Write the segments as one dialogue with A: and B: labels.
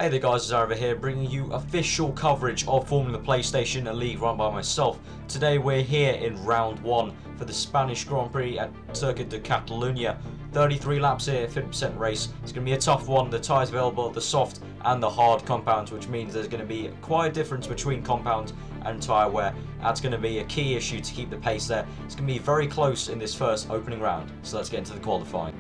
A: Hey there guys, it's aarava here, bringing you official coverage of Formula PlayStation, a league run by myself. Today we're here in round 1 for the Spanish Grand Prix at Circuit de Catalunya. 33 laps here, 50% race. It's going to be a tough one. The tyres available, the soft and the hard compounds, which means there's going to be quite a difference between compound and tyre wear. That's going to be a key issue to keep the pace there. It's going to be very close in this first opening round. So let's get into the qualifying.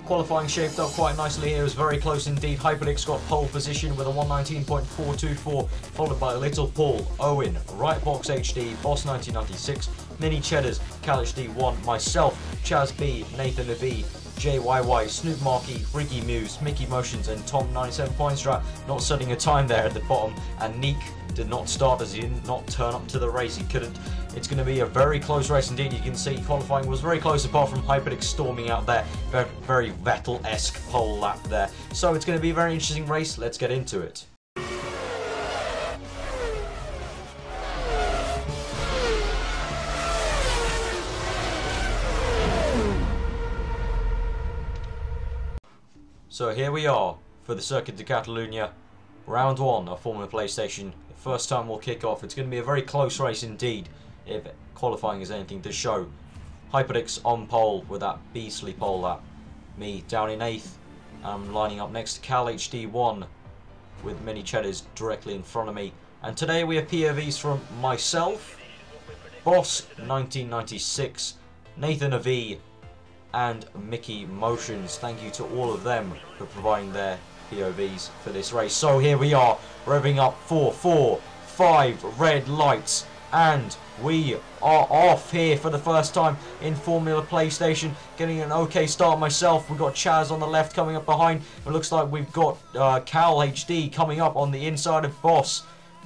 A: Qualifying shaped up quite nicely here. It was very close indeed. Hyperlix got pole position with a 119.424, followed by Little Paul, Owen, Right Box HD, Boss 1996, Mini Cheddars, Cal HD 1, myself, Chaz B, Nathan V, JYY, Snoop Markey, Ricky Muse, Mickey Motions, and Tom 97 Pointstra not setting a time there at the bottom. And Neek did not start as he did not turn up to the race. He couldn't. It's going to be a very close race indeed. You can see qualifying was very close apart from Hyperlix storming out there. Very Vettel-esque pole lap there. So it's going to be a very interesting race. Let's get into it. So here we are for the Circuit de Catalunya, round 1 of Formula PlayStation. The first time we'll kick off. It's going to be a very close race indeed, if qualifying is anything to show. Hyperlix on pole with that beastly pole lap. Me down in 8th. I'm lining up next to Cal HD 1 with Mini Cheddars directly in front of me. And today we have POVs from myself, Boss 1996, Nathan V, and Mickey Motions. Thank you to all of them for providing their POVs for this race. So here we are, revving up for 5 red lights, and we are off here for the first time in Formula PlayStation. Getting an okay start myself. We've got Chaz on the left coming up behind. It looks like we've got Cal HD coming up on the inside of Boss.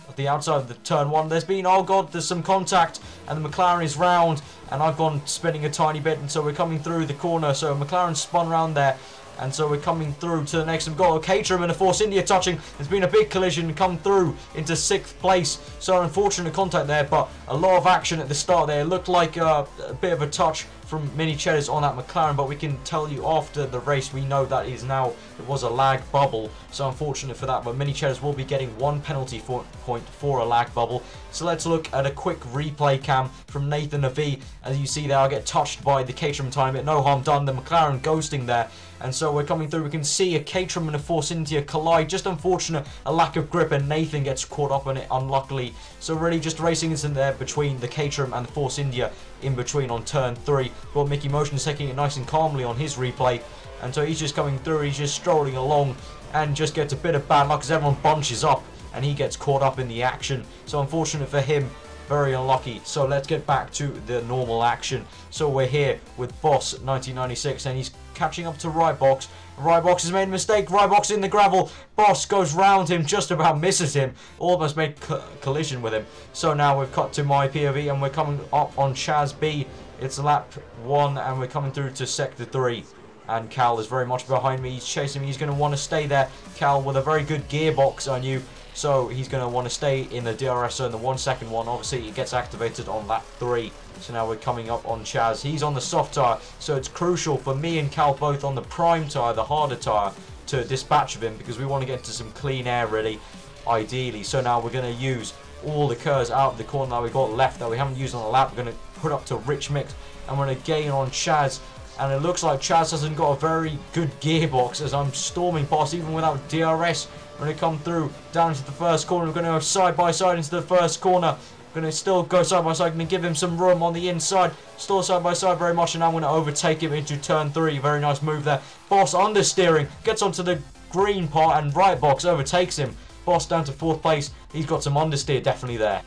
A: At the outside of the turn 1, there's been, oh god, there's some contact, and the Mclaren is round, and I've gone spinning a tiny bit, and so we're coming through the corner. So McLaren spun round there, and so we're coming through to the next. We've got a Caterham and a Force India touching. There's been a big collision, come through into 6th place. So unfortunate contact there, but a lot of action at the start there. It looked like a bit of a touch from Mini Cheddars on that McLaren, but we can tell you after the race, we know that is now, it was a lag bubble, so unfortunate for that. But Mini Cheddars will be getting 1 penalty point for a lag bubble. So let's look at a quick replay cam from Nathan V. As you see there, I get touched by the Caterham time, but no harm done. The McLaren ghosting there, and so we're coming through. We can see a Caterham and a Force India collide. Just unfortunate, a lack of grip, and Nathan gets caught up in it unluckily. So really just racing is in there between the Caterham and the Force India in between on turn 3. Got Mickey Motions taking it nice and calmly on his replay, and so he's just coming through. He's just strolling along and just gets a bit of bad luck as everyone bunches up and he gets caught up in the action. So unfortunate for him, very unlucky. So let's get back to the normal action. So we're here with Boss 1996, and he's catching up to Right Box. Right Box has made a mistake. Right Box in the gravel. Boss goes round him, just about misses him. Almost made collision with him. So now we've cut to my POV, and we're coming up on Chaz B. It's lap 1, and we're coming through to sector 3. And Cal is very much behind me. He's chasing me. He's going to want to stay there. Cal with a very good gearbox on you. So he's going to want to stay in the DRS zone, the 1 second one. Obviously, it gets activated on lap 3. So now we're coming up on Chaz. He's on the soft tyre. So it's crucial for me and Cal both on the prime tyre, the harder tyre, to dispatch of him, because we want to get into some clean air really, ideally. So now we're going to use all the curves out of the corner that we've got left that we haven't used on the lap. We're going to put up to Rich Mix, and we're going to gain on Chaz. And it looks like Chaz hasn't got a very good gearbox as I'm storming past even without DRS. We're going to come through down to the first corner. We're going to go side by side into the first corner. We're going to still go side by side. Going to give him some room on the inside. Still side by side very much. And I'm going to overtake him into turn 3. Very nice move there. Boss understeering. Gets onto the green part, and Right Box overtakes him. Boss down to 4th place. He's got some understeer definitely there.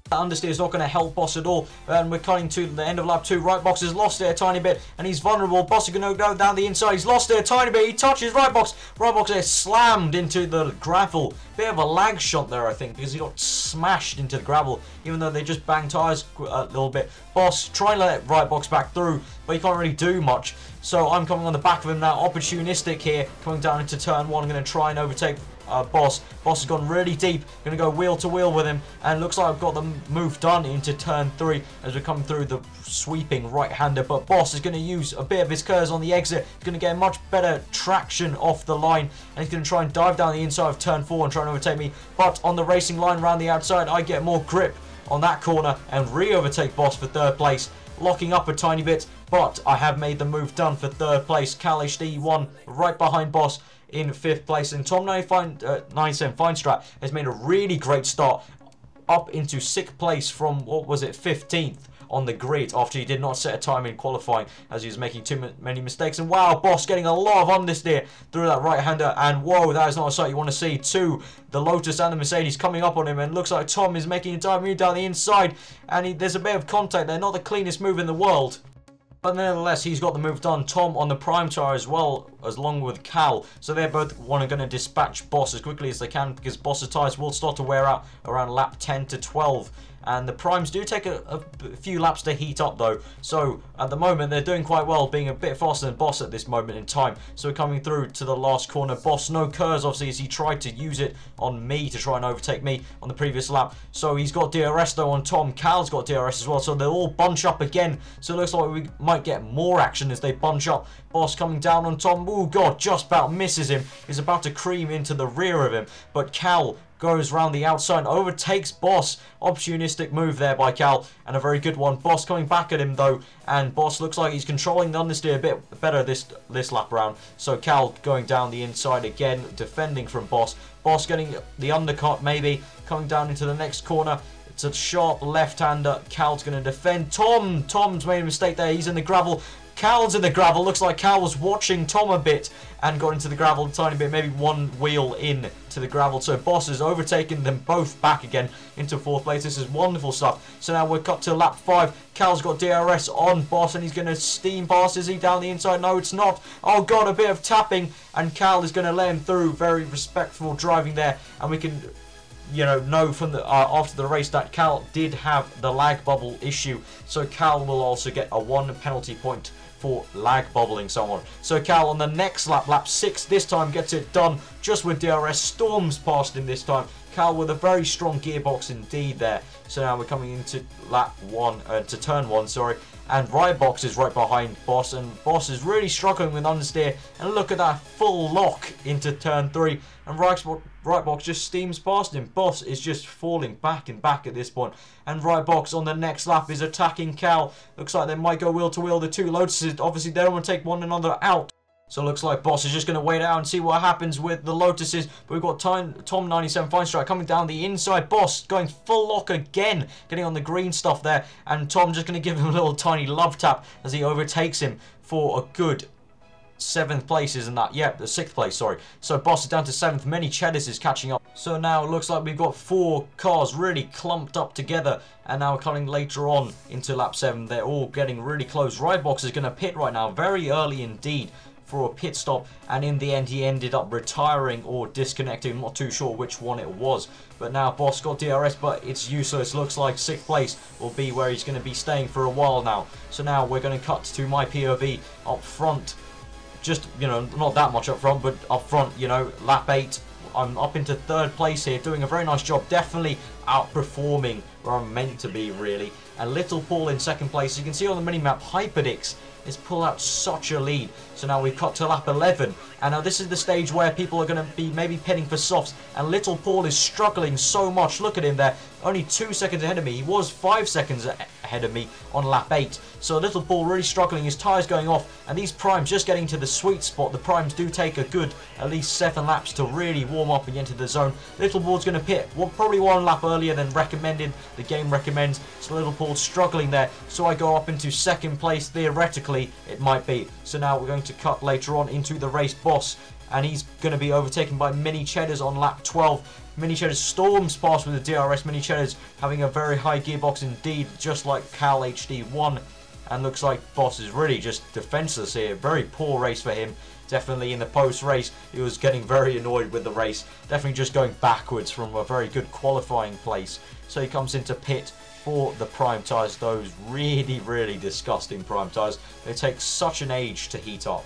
A: That understeer is not going to help Boss at all, and we're coming to the end of lap 2. Right Box has lost it a tiny bit, and he's vulnerable. Boss is going to go down the inside. He's lost it a tiny bit. He touches Right Box. Right Box is slammed into the gravel. Bit of a lag shot there, I think, because he got smashed into the gravel, even though they just banged tyres a little bit. Boss trying to let Right Box back through, but he can't really do much. So I'm coming on the back of him now, opportunistic here, coming down into turn 1. I'm going to try and overtake Boss. Boss has gone really deep. Going to go wheel to wheel with him, and looks like I've got the move done into turn 3 as we come through the sweeping right-hander. But Boss is going to use a bit of his curves on the exit. He's going to get much better traction off the line, and he's going to try and dive down the inside of turn 4 and try and overtake me. But on the racing line around the outside, I get more grip on that corner and re-overtake Boss for 3rd place, locking up a tiny bit. But I have made the move done for 3rd place. Cal HD1 right behind Boss in 5th place, and Tom 97 Feinstrat has made a really great start up into 6th place from, what was it, 15th on the grid after he did not set a time in qualifying as he was making too many mistakes. And wow, Boss getting a lot of understeer through that right-hander, and whoa, that is not a sight you want to see. The Lotus and the Mercedes coming up on him, and looks like Tom is making a dive move down the inside, and there's a bit of contact there. Not the cleanest move in the world, but nevertheless, he's got the move done. Tom on the prime tire as well, along with Cal. So they're both going to dispatch Boss as quickly as they can, because Boss's tires will start to wear out around lap 10 to 12. And the primes do take a few laps to heat up though. So at the moment they're doing quite well, being a bit faster than Boss at this moment in time. So we're coming through to the last corner. Boss no curves obviously, as he tried to use it on me to try and overtake me on the previous lap. So he's got DRS though on Tom. Cal's got DRS as well. So they'll all bunch up again. So it looks like we might get more action as they bunch up. Boss coming down on Tom. Oh god, just about misses him. He's about to cream into the rear of him. But Cal goes round the outside and overtakes Boss. Opportunistic move there by Cal, and a very good one. Boss coming back at him though, and Boss looks like he's controlling the understeer a bit better this lap round. So Cal going down the inside again, defending from Boss. Boss getting the undercut maybe, coming down into the next corner. It's a sharp left-hander. Cal's going to defend. Tom's made a mistake there. He's in the gravel. Cal's in the gravel. Looks like Cal was watching Tom a bit and got into the gravel a tiny bit, maybe one wheel in to the gravel. So Boss has overtaken them both back again into 4th place. This is wonderful stuff. So now we're cut to lap 5. Cal's got DRS on Boss, and he's going to steam past. Is he down the inside? No, it's not. Oh god, a bit of tapping, and Cal is going to let him through. Very respectful driving there, and we can know from the after the race that Cal did have the lag bubble issue. So Cal will also get a 1 penalty point for lag bubbling someone. So Cal on the next lap, lap 6 this time, gets it done just with DRS. Storms past him this time. Cal with a very strong gearbox indeed there. So now we're coming into lap 1, to turn 1, sorry. And Rybox is right behind Boss, and Boss is really struggling with understeer. And look at that full lock into turn 3, and Rightbox just steams past him. Boss is just falling back and back at this point, and Rightbox on the next lap is attacking Cal. Looks like they might go wheel to wheel. The two Lotuses, obviously they don't want to take one another out. So it looks like Boss is just going to wait out and see what happens with the Lotuses. But we've got Tom 97 Feinstrat coming down the inside. Boss going full lock again, getting on the green stuff there. And Tom just going to give him a little tiny love tap as he overtakes him for a good 7th place, isn't that? Yep, the 6th place, sorry. So Boss is down to 7th. Many Cheddars is catching up. So now it looks like we've got 4 cars really clumped up together. And now we're coming later on into lap 7. They're all getting really close. Rybox is going to pit right now, very early indeed, for a pit stop, and in the end he ended up retiring or disconnecting. I'm not too sure which one it was, but now Boss got DRS, but it's useless. Looks like 6th place will be where he's going to be staying for a while now. So now we're going to cut to my POV up front, just not that much up front, but up front, lap 8. I'm up into 3rd place here, doing a very nice job, definitely outperforming where I'm meant to be really. And Little Paul in 2nd place. You can see on the minimap Hyperdix is pulled out such a lead. So now we've cut to lap 11, and now this is the stage where people are going to be maybe pitting for softs, and Little Paul is struggling so much. Look at him there, only 2 seconds ahead of me. He was 5 seconds ahead of me on lap 8. So Little Paul really struggling, his tyres going off, and these primes just getting to the sweet spot. The primes do take a good at least 7 laps to really warm up and get into the zone. Little Paul's going to pit, probably 1 lap earlier than recommended, the game recommends. So Little Paul's struggling there, so I go up into 2nd place, theoretically it might be. So now we're going to cut later on into the race. Boss, and he's going to be overtaken by Mini Cheddars on lap 12. Mini Cheddars storms past with the DRS. Mini Cheddars having a very high gearbox indeed, just like Cal HD1. And looks like Boss is really just defenseless here. Very poor race for him Definitely in the post-race, he was getting very annoyed with the race. Definitely just going backwards from a very good qualifying place. So he comes into pit for the prime tyres. Those really, really disgusting prime tyres. They take such an age to heat up.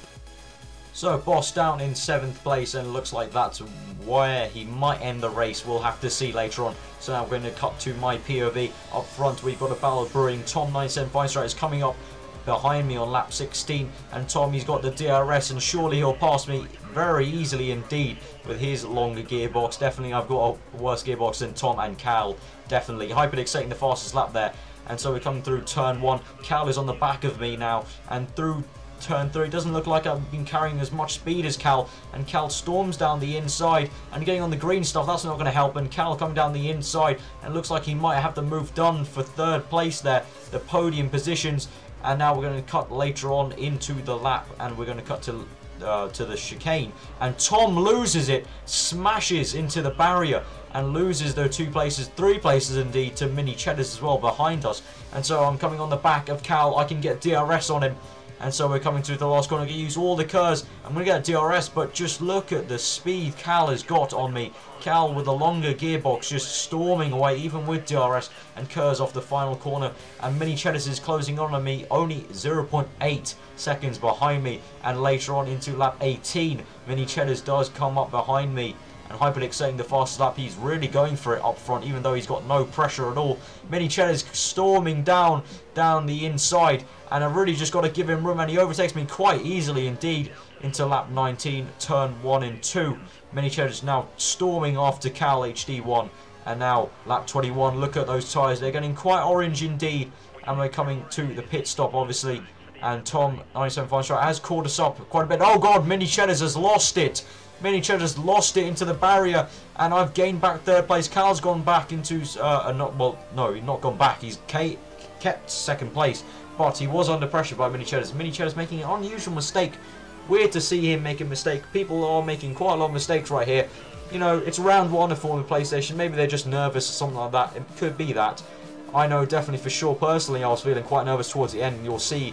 A: So Boss down in 7th place, and it looks like that's where he might end the race. We'll have to see later on. So now we're going to cut to my POV. Up front we've got a battle brewing. Tom 97 is coming up behind me on lap 16, and Tom, he's got the DRS, and surely he'll pass me very easily indeed with his longer gearbox. Definitely I've got a worse gearbox than Tom and Cal. Definitely. Hyperdex taking the fastest lap there, and so we're coming through turn 1. Cal is on the back of me now, and through turn 3, doesn't look like I've been carrying as much speed as Cal, and Cal storms down the inside and getting on the green stuff. That's not going to help, and Cal coming down the inside, and looks like he might have the move done for 3rd place there, the podium positions. And now we're going to cut later on into the lap, and we're going to cut to the chicane, and Tom loses it, smashes into the barrier and loses those 2 places, 3 places indeed, to Mini Cheddars as well behind us. And so I'm coming on the back of Cal. I can get DRS on him, and so we're coming through the last corner. I'm going to use all the curves. I'm going to get DRS, but just look at the speed Cal has got on me. Cal with a longer gearbox just storming away even with DRS, and curves off the final corner, and Mini Cheddars is closing on me, only 0.8 seconds behind me. And later on into lap 18, Mini Cheddars does come up behind me, and Hyperdick saying the fastest lap. He's really going for it up front, even though he's got no pressure at all. Mini Cheddars storming down the inside, and I've really just got to give him room, and he overtakes me quite easily indeed into lap 19, turn 1 and 2. Mini Cheddars now storming after Cal HD1, and now lap 21. Look at those tyres, they're getting quite orange indeed, and we're coming to the pit stop obviously, and Tom 97 has caught us up quite a bit. Oh god, Mini Cheddars has lost it. Mini Cheddars lost it into the barrier, and I've gained back 3rd place. Cal's gone back into he's not gone back. He's kept 2nd place, but he was under pressure by Mini Cheddars. Mini Cheddars making an unusual mistake. Weird to see him make a mistake. People are making quite a lot of mistakes right here. You know, it's round 1 of FormulaPlaystation. Maybe they're just nervous or something like that. It could be that. I know definitely for sure. Personally, I was feeling quite nervous towards the end, and you'll see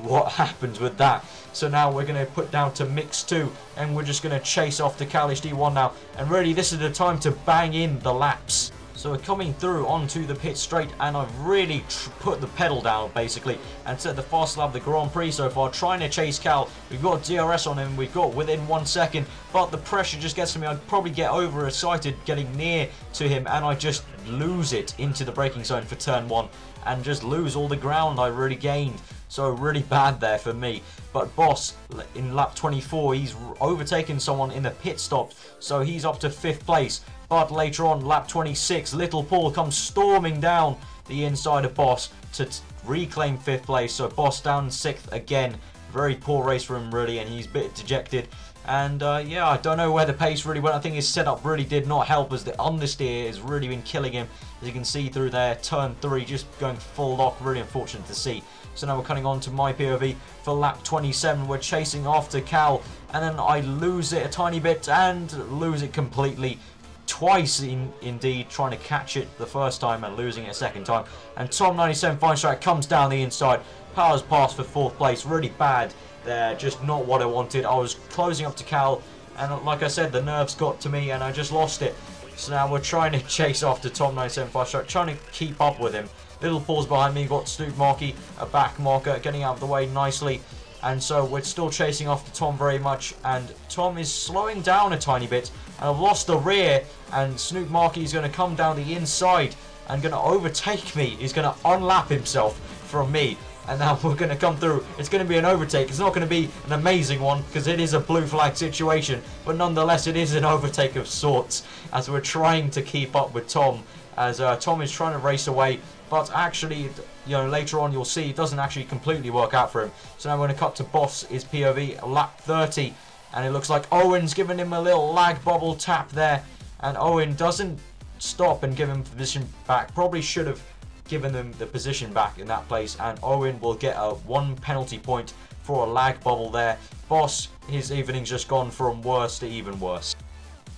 A: what happens with that. So now we're going to put down to mix 2, and we're just going to chase off the Cal HD1 now, and really this is the time to bang in the laps. So we're coming through onto the pit straight, and I've really put the pedal down basically and set the fast lap of the Grand Prix so far, trying to chase Cal. We've got DRS on him, we've got within 1 second, but the pressure just gets to me. I'd probably get overexcited getting near to him, and I just lose it into the braking zone for turn 1 and just lose all the ground I really gained. So really bad there for me. But Boss in lap 24, he's overtaken someone in the pit stop, so he's up to 5th place. But later on, lap 26, Little Paul comes storming down the inside of Boss to reclaim 5th place. So Boss down 6th again. Very poor race for him really, and he's a bit dejected. And yeah, I don't know where the pace really went. I think his setup really did not help, as the understeer has really been killing him. As you can see through there, turn 3 just going full lock. Really unfortunate to see. So now we're coming on to my POV for lap 27. We're chasing after Cal, and then I lose it a tiny bit and lose it completely. Twice indeed, trying to catch it the first time and losing it a second time. And Tom 97 Fine Strike comes down the inside, powers past for 4th place. Really bad there, just not what I wanted. I was closing up to Cal, and like I said, the nerves got to me and I just lost it. So now we're trying to chase after Tom 97 Fine Strike, trying to keep up with him. Little Paul's behind me, got Snoop Markey, a back marker, getting out of the way nicely. And so we're still chasing after Tom very much, and Tom is slowing down a tiny bit, and I've lost the rear, and Snoop Markey is going to come down the inside and going to overtake me. He's going to unlap himself from me, and now we're going to come through. It's going to be an overtake. It's not going to be an amazing one because it is a blue flag situation, but nonetheless it is an overtake of sorts, as we're trying to keep up with Tom, as Tom is trying to race away. But actually, you know, later on you'll see it doesn't actually completely work out for him. So now we're going to cut to Boss, his POV, lap 30. And it looks like Owen's giving him a little lag bubble tap there. And Owen doesn't stop and give him position back. Probably should have given them the position back in that place. And Owen will get a 1 penalty point for a lag bubble there. Boss, his evening's just gone from worse to even worse.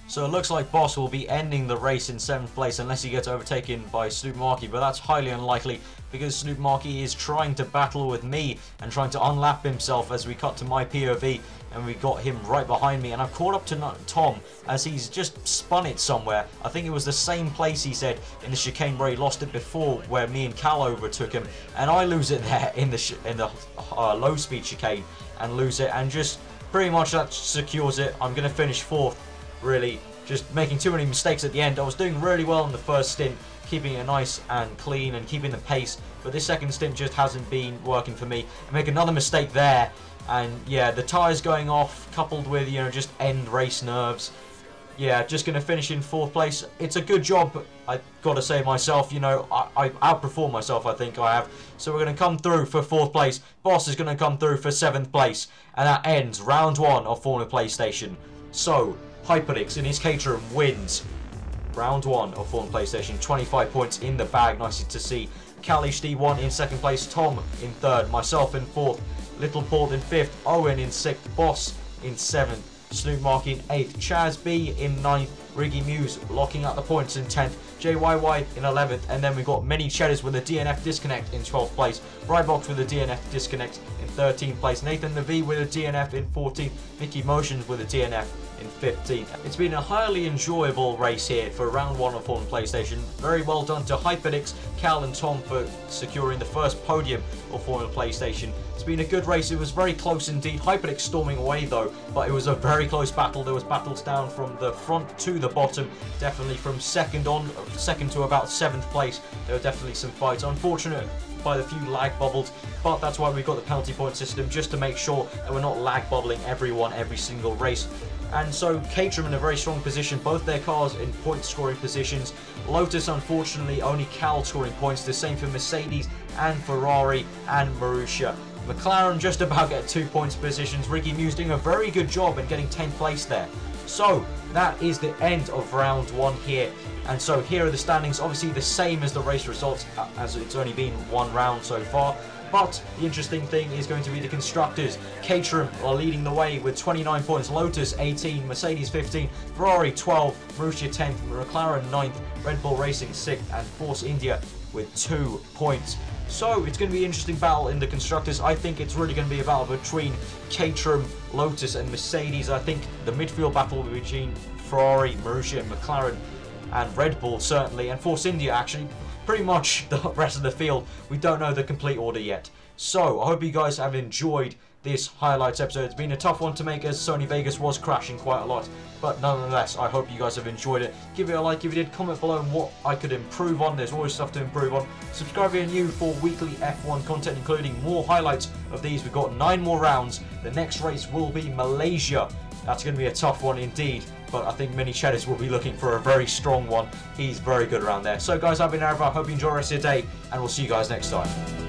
A: So it looks like Boss will be ending the race in 7th place unless he gets overtaken by Snoop Markey, but that's highly unlikely because Snoop Markey is trying to battle with me and trying to unlap himself as we cut to my POV, and we got him right behind me, and I've caught up to Tom as he's just spun it somewhere. I think it was the same place he said in the chicane where he lost it before, where me and Cal overtook him, and I lose it there in the low speed chicane and lose it, and just pretty much that secures it. I'm going to finish 4th. Really, just making too many mistakes at the end. I was doing really well in the first stint, keeping it nice and clean and keeping the pace, but this second stint just hasn't been working for me. I make another mistake there, and yeah, the tyres going off, coupled with, you know, just end race nerves. Yeah, just going to finish in 4th place. It's a good job, I got to say myself, you know, I outperformed myself, I think I have. So we're going to come through for 4th place. Boss is going to come through for 7th place, and that ends round 1 of Formula PlayStation. So Hyperdix in his Caterham wins round 1 of Formula PlayStation. 25 points in the bag, nice to see. Kalish D1 in 2nd place, Tom in 3rd, myself in 4th, Little Paul in 5th, Owen in 6th, Boss in 7th, Snoop Mark in 8th, Chaz B in 9th, Riggy Muse locking up the points in 10th, JYY in 11th, and then we've got Many Cheddars with a DNF disconnect in 12th place, Rybox with a DNF disconnect in 13th place, Nathan the V with a DNF in 14th, Mickey Motions with a DNF in 15th. It's been a highly enjoyable race here for round 1 of Formula PlayStation. Very well done to Hyperdix, Cal and Tom for securing the first podium of Formula PlayStation. It's been a good race. It was very close indeed. Hyperdix storming away though, but it was a very close battle. There was battles down from the front to the bottom, definitely from 2nd to about 7th place. There were definitely some fights. Unfortunate by the few lag bubbles, but that's why we've got the penalty point system, just to make sure that we're not lag bubbling everyone every single race. And so Caterham in a very strong position, both their cars in point scoring positions. Lotus unfortunately only Cal scoring points, the same for Mercedes and Ferrari and Marussia. Mclaren just about get 2 points positions. Ricky Muse doing a very good job in getting 10th place there. So that is the end of round 1 here. And so here are the standings, obviously the same as the race results, as it's only been 1 round so far. But the interesting thing is going to be the constructors. Caterham are leading the way with 29 points, Lotus 18, Mercedes 15, Ferrari 12, Marussia 10th, McLaren 9th, Red Bull Racing 6th, and Force India with 2 points. So it's going to be an interesting battle in the constructors. I think it's really going to be a battle between Caterham, Lotus and Mercedes. I think the midfield battle will be between Ferrari, Marussia, McLaren and Red Bull certainly, and Force India actually. Pretty much the rest of the field, we don't know the complete order yet. So I hope you guys have enjoyed this highlights episode. It's been a tough one to make as Sony Vegas was crashing quite a lot, but nonetheless I hope you guys have enjoyed it. Give it a like if you did, comment below on what I could improve on. There's always stuff to improve on. Subscribe if you're new for weekly F1 content, including more highlights of these. We've got 9 more rounds. The next race will be Malaysia. That's going to be a tough one indeed, but I think Mini Cheddars will be looking for a very strong one. He's very good around there. So guys, I've been aarava. I hope you enjoy the rest of your day, and we'll see you guys next time.